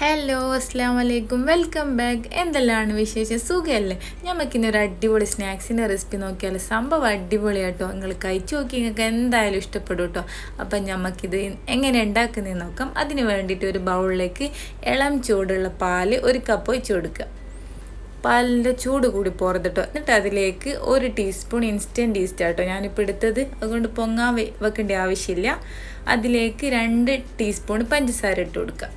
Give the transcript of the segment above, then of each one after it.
Hello അസ്സാം വലൈക്കും welcome back. എന്തെല്ലാം വിശേഷം? സുഖമല്ലേ? നമുക്കിന്നൊരു അടിപൊളി സ്നാക്സിൻ്റെ റെസിപ്പി നോക്കിയാൽ സംഭവം അടിപൊളിയാട്ടോ. നിങ്ങൾ കഴിച്ചു നോക്കി നിങ്ങൾക്ക് എന്തായാലും ഇഷ്ടപ്പെടും കേട്ടോ. അപ്പം നമുക്കിത് എങ്ങനെ ഉണ്ടാക്കുന്നതെന്ന് നോക്കാം. അതിന് വേണ്ടിയിട്ട് ഒരു ബൗളിലേക്ക് ഇളം ചൂടുള്ള പാല് 1 കപ്പ് ഒഴിച്ച് കൊടുക്കുക. പാലിൻ്റെ ചൂട് കൂടി പോറത് കേട്ടോ. എന്നിട്ട് അതിലേക്ക് 1 ടീസ്പൂൺ ഇൻസ്റ്റൻറ്റ് ഈസ്റ്റ് ആട്ടോ ഞാനിപ്പോൾ എടുത്തത്. അതുകൊണ്ട് പൊങ്ങാൻ വെക്കേണ്ട ആവശ്യമില്ല. അതിലേക്ക് 2 ടീസ്പൂൺ പഞ്ചസാര ഇട്ട് കൊടുക്കുക.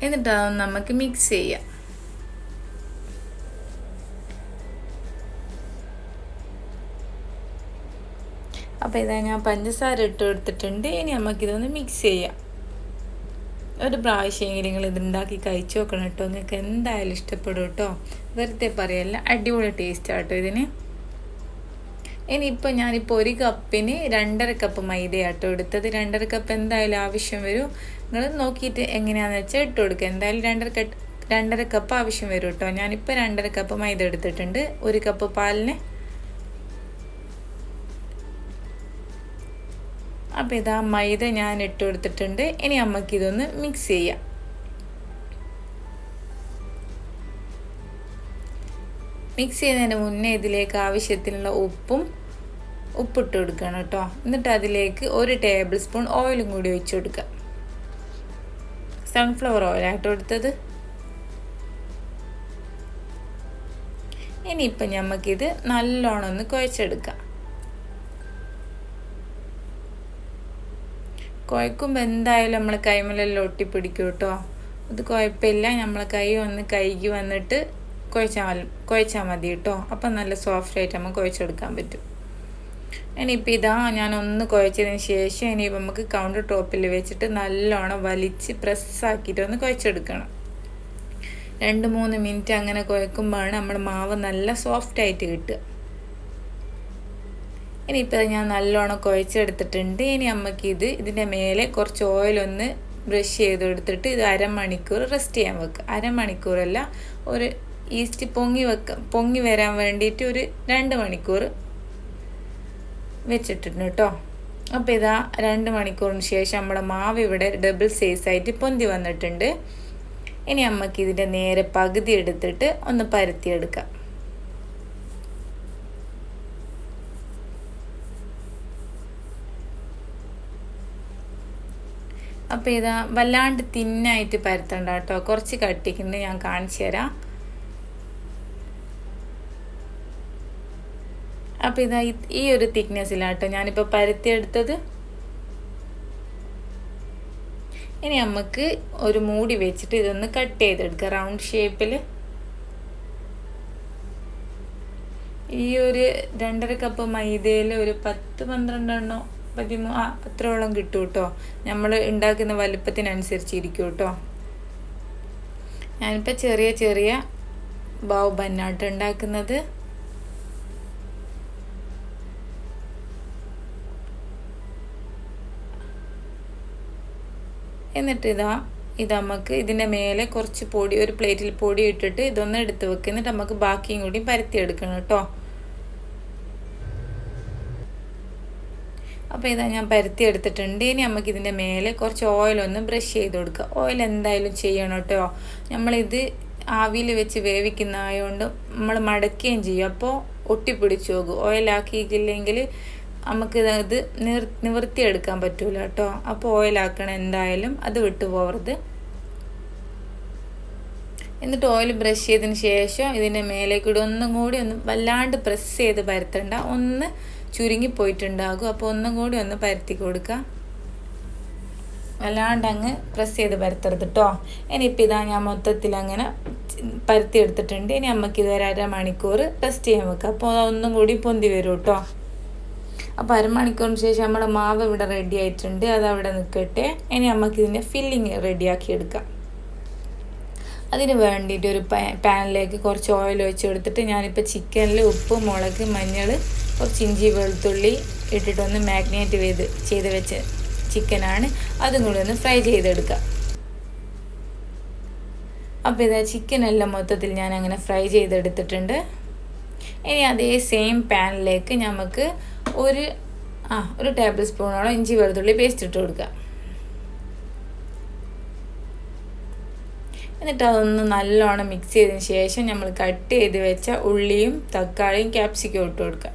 എന്നിട്ട് അതൊന്ന് നമുക്ക് മിക്സ് ചെയ്യാം. അപ്പോൾ ഇതാ ഞാൻ പഞ്ചസാര ഇട്ട് കൊടുത്തിട്ടുണ്ട്. ഇനി നമുക്കിതൊന്ന് മിക്സ് ചെയ്യാം. ഒരു പ്രാവശ്യമെങ്കിലും നിങ്ങൾ ഇതുണ്ടാക്കി കഴിച്ചു നോക്കണം കേട്ടോ. നിങ്ങൾക്ക് എന്തായാലും ഇഷ്ടപ്പെടും കേട്ടോ. വെറുതെ പറയല്ല, അടിപൊളി ടേസ്റ്റ് ആട്ടോ ഇതിന്. ഇനിയിപ്പോൾ ഞാനിപ്പോൾ 1 കപ്പിന് 2.5 കപ്പ് മൈദയാട്ടോ എടുത്തത്. 2.5 കപ്പ് എന്തായാലും ആവശ്യം വരും. നിങ്ങൾ നോക്കിയിട്ട് എങ്ങനെയാണെന്ന് വെച്ചാൽ ഇട്ട് കൊടുക്കുക. എന്തായാലും 2.5 കപ്പ് ആവശ്യം വരും കേട്ടോ. ഞാനിപ്പോൾ 2.5 കപ്പ് മൈദ എടുത്തിട്ടുണ്ട് 1 കപ്പ് പാലിന്. അപ്പോൾ ഇതാ മൈദ ഞാൻ ഇട്ട് കൊടുത്തിട്ടുണ്ട്. ഇനി നമുക്കിതൊന്ന് മിക്സ് ചെയ്യാം. മിക്സ് ചെയ്യുന്നതിന് മുന്നേ ഇതിലേക്ക് ആവശ്യത്തിനുള്ള ഉപ്പിട്ട് കൊടുക്കണം കേട്ടോ. എന്നിട്ട് അതിലേക്ക് 1 ടേബിൾ സ്പൂൺ ഓയിലും കൂടി ഒഴിച്ച് കൊടുക്കുക. സൺഫ്ലവർ ഓയിലായിട്ട് കൊടുത്തത്. ഇനിയിപ്പം നമുക്കിത് നല്ലോണം ഒന്ന് കുഴച്ചെടുക്കാം. കുഴക്കുമ്പോൾ എന്തായാലും നമ്മൾ കൈമലെല്ലാം ഒട്ടിപ്പിടിക്കും കേട്ടോ. അത് കുഴപ്പമില്ല. നമ്മൾ കൈ ഒന്ന് കൈകി വന്നിട്ട് കുഴച്ചാൽ മതി കേട്ടോ. അപ്പം നല്ല സോഫ്റ്റായിട്ട് നമുക്ക് കുഴച്ചെടുക്കാൻ പറ്റും. ഇനിയിപ്പോൾ ഇതാ ഞാനൊന്ന് കുഴച്ചതിന് ശേഷം ഇനിയിപ്പോൾ നമുക്ക് കൗണ്ടർ ടോപ്പിൽ വെച്ചിട്ട് നല്ലോണം വലിച്ച് പ്രസ്സാക്കിയിട്ട് ഒന്ന് കുഴച്ചെടുക്കണം. 2-3 മിനിറ്റ് അങ്ങനെ കുഴക്കുമ്പോഴാണ് നമ്മുടെ മാവ് നല്ല സോഫ്റ്റായിട്ട് കിട്ടുക. ഇനിയിപ്പോൾ ഞാൻ നല്ലോണം കുഴച്ചെടുത്തിട്ടുണ്ട്. ഇനി നമുക്കിത് ഇതിൻ്റെ മേലെ കുറച്ച് ഓയിലൊന്ന് ബ്രഷ് ചെയ്ത് എടുത്തിട്ട് ഇത് അരമണിക്കൂർ റെസ്റ്റ് ചെയ്യാൻ വെക്കുക. അരമണിക്കൂറല്ല, ഒരു ഈസ്റ്റ് പൊങ്ങി വരാൻ വേണ്ടിയിട്ട് ഒരു 2 മണിക്കൂർ വെച്ചിട്ടുണ്ട് കേട്ടോ. അപ്പോൾ ഇതാ 2 മണിക്കൂറിന് ശേഷം നമ്മുടെ മാവ് ഇവിടെ ഡബിൾ സൈസായിട്ട് പൊന്തി വന്നിട്ടുണ്ട്. ഇനി നമുക്കിതിൻ്റെ നേരെ പകുതി എടുത്തിട്ട് ഒന്ന് പരത്തിയെടുക്കാം. അപ്പോൾ ഇതാ വല്ലാണ്ട് തിന്നായിട്ട് പരത്തണ്ട കേട്ടോ. കുറച്ച് കട്ടിക്കുണ്ട്, ഞാൻ കാണിച്ചു തരാം. അപ്പോൾ ഇതാ ഈ ഒരു തിക്നെസ്സിലാട്ടോ ഞാനിപ്പോൾ പരത്തിയെടുത്തത്. ഇനി നമുക്ക് ഒരു മൂടി വെച്ചിട്ട് ഇതൊന്ന് കട്ട് ചെയ്തെടുക്കുക റൗണ്ട് ഷേപ്പിൽ. ഈ ഒരു 2.5 കപ്പ് മൈദയിൽ ഒരു 10-12 എണ്ണം 13 അത്രോളം കിട്ടും കേട്ടോ. നമ്മൾ ഉണ്ടാക്കുന്ന വലുപ്പത്തിനനുസരിച്ചിരിക്കും കേട്ടോ. ഞാനിപ്പോൾ ചെറിയ ബാവ് ബന്നാട്ട് ഉണ്ടാക്കുന്നത്. എന്നിട്ട് ഇത് നമുക്ക് ഇതിൻ്റെ മേലെ കുറച്ച് പൊടി, ഒരു പ്ലേറ്റിൽ പൊടി ഇട്ടിട്ട് ഇതൊന്ന് എടുത്ത് വെക്കുക. എന്നിട്ട് നമുക്ക് ബാക്കിയും കൂടി പരത്തിയെടുക്കണം കേട്ടോ. അപ്പോൾ ഇതാ ഞാൻ പരത്തി എടുത്തിട്ടുണ്ട്. ഇനി നമുക്ക് ഇതിൻ്റെ മേലെ കുറച്ച് ഓയിലൊന്ന് ബ്രഷ് ചെയ്ത് കൊടുക്കുക. ഓയിൽ എന്തായാലും ചെയ്യണം കേട്ടോ. നമ്മളിത് ആവിയിൽ വെച്ച് വേവിക്കുന്നതായതുകൊണ്ട് നമ്മൾ മടക്കുകയും ചെയ്യും. അപ്പോൾ ഒട്ടിപ്പിടിച്ചു പോകും. ഓയിലാക്കിയില്ലെങ്കിൽ നമുക്ക് ഇത് നിവർത്തിയെടുക്കാൻ പറ്റൂല കേട്ടോ. അപ്പോൾ ഓയിലാക്കണം എന്തായാലും, അത് വിട്ടു പോകരുത്. എന്നിട്ട് ഓയിൽ ബ്രഷ് ചെയ്തതിന് ശേഷം ഇതിൻ്റെ മേലേക്കൂടി ഒന്നും കൂടി ഒന്ന് വല്ലാണ്ട് പ്രസ് ചെയ്ത് പരത്തണ്ട, ഒന്ന് ചുരുങ്ങിപ്പോയിട്ടുണ്ടാകും. അപ്പോൾ ഒന്നും കൂടി ഒന്ന് പരത്തി കൊടുക്കുക. വല്ലാണ്ട് അങ്ങ് പ്രസ് ചെയ്ത് പരത്തരുത് കേട്ടോ. ഇനിയിപ്പോൾ ഇതാ ഞാൻ മൊത്തത്തിൽ അങ്ങനെ പരത്തി എടുത്തിട്ടുണ്ട്. ഇനി നമുക്കിത് ഒരു 1/2 മണിക്കൂർ റെസ്റ്റ് ചെയ്യാൻ വെക്കുക. അപ്പോൾ ഒന്നും കൂടി പൊന്തി വരും കേട്ടോ. അപ്പോൾ 1/2 മണിക്കൂറിന് ശേഷം നമ്മുടെ മാവ് ഇവിടെ റെഡി ആയിട്ടുണ്ട്. അതവിടെ നിൽക്കട്ടെ. ഇനി നമുക്കിതിൻ്റെ ഫില്ലിങ് റെഡിയാക്കി എടുക്കാം. അതിന് വേണ്ടിയിട്ട് ഒരു പാനിലേക്ക് കുറച്ച് ഓയിൽ ഒഴിച്ച് കൊടുത്തിട്ട് ഞാനിപ്പോൾ ചിക്കനിൽ ഉപ്പ്, മുളക്, മഞ്ഞൾ, കുറച്ച് ഇഞ്ചി, വെളുത്തുള്ളി ഇട്ടിട്ടൊന്ന് മാഗ്നേറ്റ് ചെയ്ത് വെച്ച ചിക്കനാണ്. അതും കൂടി ഒന്ന് ഫ്രൈ ചെയ്തെടുക്കുക. അപ്പോൾ ഇതാ ചിക്കനെല്ലാം മൊത്തത്തിൽ ഞാൻ അങ്ങനെ ഫ്രൈ ചെയ്തെടുത്തിട്ടുണ്ട്. ഇനി അതേ സെയിം പാനിലേക്ക് നമുക്ക് ഒരു ടേബിൾ സ്പൂണോളം ഇഞ്ചി വെളുത്തുള്ളി പേസ്റ്റ് ഇട്ട് കൊടുക്കുക. എന്നിട്ട് അതൊന്ന് നല്ലോണം മിക്സ് ചെയ്തതിന് ശേഷം നമ്മൾ കട്ട് ചെയ്ത് വെച്ച ഉള്ളിയും തക്കാളിയും ക്യാപ്സിക്കും ഇട്ട് കൊടുക്കുക.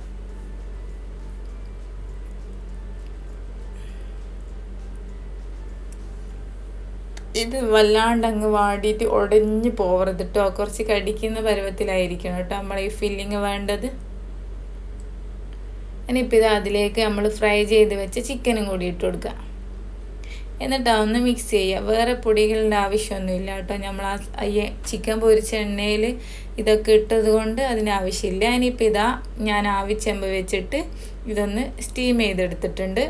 ഇത് വല്ലാണ്ട് അങ്ങ് വാടിയിട്ട് ഉടഞ്ഞു പോകരുത് കേട്ടോ. കുറച്ച് കടിക്കുന്ന പരുവത്തിലായിരിക്കണം കേട്ടോ നമ്മൾ ഈ ഫില്ലിങ് വേണ്ടത്. ഇനിയിപ്പോൾ ഇത് അതിലേക്ക് നമ്മൾ ഫ്രൈ ചെയ്ത് വെച്ച ചിക്കനും കൂടി ഇട്ട് കൊടുക്കുക. എന്നിട്ട് അതൊന്ന് മിക്സ് ചെയ്യുക. വേറെ പൊടികളുടെ ആവശ്യമൊന്നുമില്ല കേട്ടോ. നമ്മൾ ചിക്കൻ പൊരിച്ച എണ്ണയിൽ ഇതൊക്കെ ഇട്ടത് കൊണ്ട് അതിന് ആവശ്യമില്ല. ഇനിയിപ്പോൾ ഇതാ ഞാൻ ആവിച്ചെമ്പ് വെച്ചിട്ട് ഇതൊന്ന് സ്റ്റീം ചെയ്തെടുത്തിട്ടുണ്ട്.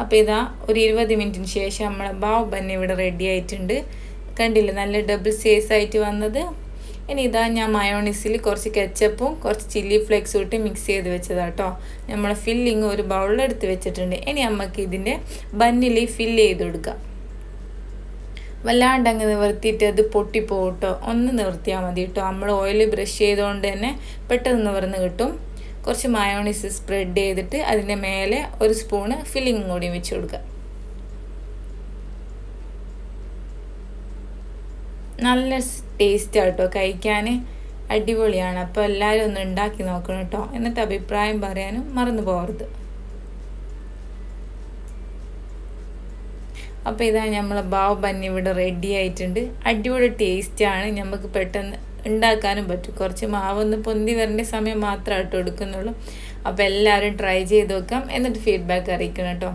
അപ്പോൾ ഇതാ ഒരു 20 മിനിറ്റിന് ശേഷം നമ്മളെ ബാവ് ബന്ന് ഇവിടെ റെഡി ആയിട്ടുണ്ട്. കണ്ടില്ല, നല്ല ഡബിൾ സൈസ് ആയിട്ട് വന്നത്. ഇനി ഇതാ ഞാൻ മയോണീസിൽ കുറച്ച് കെച്ചപ്പും കുറച്ച് ചില്ലി ഫ്ലേക്സും ഇട്ട് മിക്സ് ചെയ്ത് വെച്ചതാട്ടോ. നമ്മൾ ഫില്ലിങ് ഒരു ബൗളിലെടുത്ത് വെച്ചിട്ടുണ്ട്. ഇനി നമുക്ക് ഇതിൻ്റെ ബന്നിൽ ഫില്ല് ചെയ്ത് കൊടുക്കാം. വല്ലാണ്ട് അങ്ങ് നിവർത്തിയിട്ട് അത് പൊട്ടിപ്പോകും കേട്ടോ. ഒന്ന് നിവർത്തിയാൽ മതി കേട്ടോ. നമ്മൾ ഓയിൽ ബ്രഷ് ചെയ്തുകൊണ്ട് തന്നെ പെട്ടെന്ന് നിവർന്ന് കിട്ടും. കുറച്ച് മയോണീസ് സ്പ്രെഡ് ചെയ്തിട്ട് അതിൻ്റെ മേലെ ഒരു സ്പൂണ് ഫില്ലിങ് കൂടി വെച്ച് കൊടുക്കുക. നല്ല ടേസ്റ്റാണ് കേട്ടോ, കഴിക്കാൻ അടിപൊളിയാണ്. അപ്പോൾ എല്ലാവരും ഒന്ന് ഉണ്ടാക്കി നോക്കണം കേട്ടോ. എന്നിട്ട് അഭിപ്രായം പറയാനും മറന്നു പോകരുത്. അപ്പോൾ ഇതാ നമ്മൾ ബാവ് ബന്ന് ഇവിടെ റെഡി ആയിട്ടുണ്ട്. അടിപൊളി ടേസ്റ്റാണ്. നമുക്ക് പെട്ടെന്ന് ഉണ്ടാക്കാനും പറ്റും. കുറച്ച് മാവൊന്ന് പൊന്തി വരേണ്ട സമയം മാത്രമേ കേട്ടോ എടുക്കുന്നുള്ളൂ. അപ്പോൾ എല്ലാവരും ട്രൈ ചെയ്ത് നോക്കാം. എന്നിട്ട് ഫീഡ്ബാക്ക് അറിയിക്കണം കേട്ടോ.